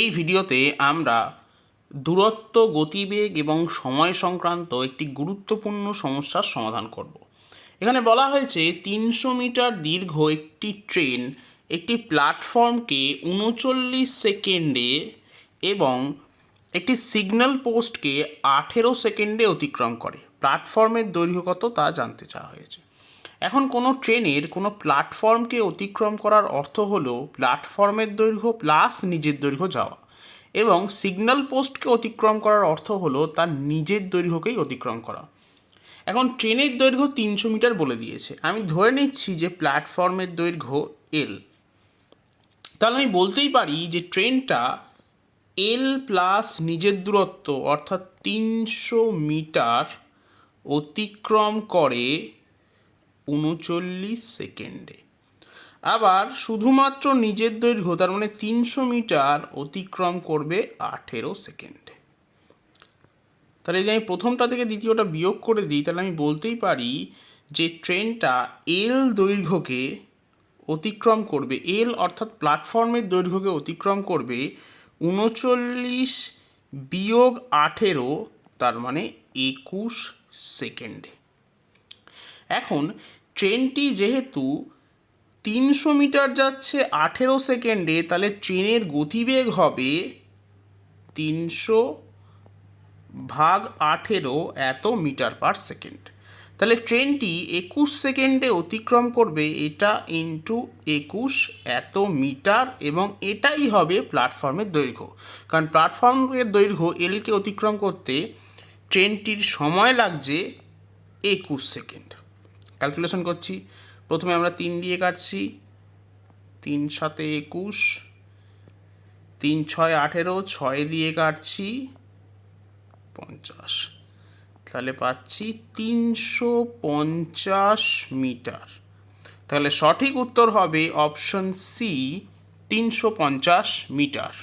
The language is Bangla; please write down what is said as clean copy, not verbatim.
এই ভিডিওতে আমরা দূরত্ব, গতিবেগ এবং সময় সংক্রান্ত একটি গুরুত্বপূর্ণ সমস্যার সমাধান করব। এখানে বলা হয়েছে ৩০০ মিটার দীর্ঘ একটি ট্রেন একটি প্ল্যাটফর্মকে ৩৯ সেকেন্ডে এবং একটি সিগন্যাল পোস্টকে ১৮ সেকেন্ডে অতিক্রম করে। প্ল্যাটফর্মের দৈর্ঘ্য কত তা জানতে চাওয়া হয়েছে। এখন কোনো ট্রেনের কোনো প্ল্যাটফর্মকে অতিক্রম করার অর্থ হলো প্ল্যাটফর্মের দৈর্ঘ্য প্লাস নিজের দৈর্ঘ্য যাওয়া, এবং সিগন্যাল পোস্টকে অতিক্রম করার অর্থ হলো তার নিজের দৈর্ঘ্যকেই অতিক্রম করা। এখন ট্রেনের দৈর্ঘ্য ৩০০ মিটার বলে দিয়েছে, আমি ধরে নিচ্ছি যে প্ল্যাটফর্মের দৈর্ঘ্য এল। তাহলে আমি বলতেই পারি যে ট্রেনটা এল প্লাস নিজের দূরত্ব অর্থাৎ ৩০০ মিটার অতিক্রম করে ৩৯ সেকেন্ডে। আবার শুধুমাত্র নিজের দৈর্ঘ্য তার মানে ৩০০ মিটার অতিক্রম করবে ১৮ সেকেন্ডে। তাহলে যদি আমি প্রথমটা থেকে দ্বিতীয়টা বিয়োগ করে দিই, তাহলে আমি বলতেই পারি যে ট্রেনটা এল দৈর্ঘ্যকে অতিক্রম করবে, এল অর্থাৎ প্ল্যাটফর্মের দৈর্ঘ্যকে অতিক্রম করবে ৩৯ বিয়োগ ১৮, তার মানে ২১ সেকেন্ডে। এখন ট্রেনটি যেহেতু ৩০০ মিটার যাচ্ছে ১৮ সেকেন্ডে, তাহলে ট্রেনের গতিবেগ হবে ৩০০ ভাগ ১৮ এত মিটার পার সেকেন্ড। তাহলে ট্রেনটি ২১ সেকেন্ডে অতিক্রম করবে, এটা ইন্টু ২১ এত মিটার, এবং এটাই হবে প্ল্যাটফর্মের দৈর্ঘ্য। কারণ প্ল্যাটফর্মের দৈর্ঘ্য এলকে অতিক্রম করতে ট্রেনটির সময় লাগছে ২১ সেকেন্ড। ক্যালকুলেশন করছি, প্রথমে আমরা ৩ দিয়ে কাটছি, ৩ সাথে ২১, ৩ ছয় ১৮, ৬ দিয়ে কাটছি ৫০, তাহলে পাচ্ছি ৩৫০ মিটার। তাহলে সঠিক উত্তর হবে অপশন সি, ৩৫০ মিটার।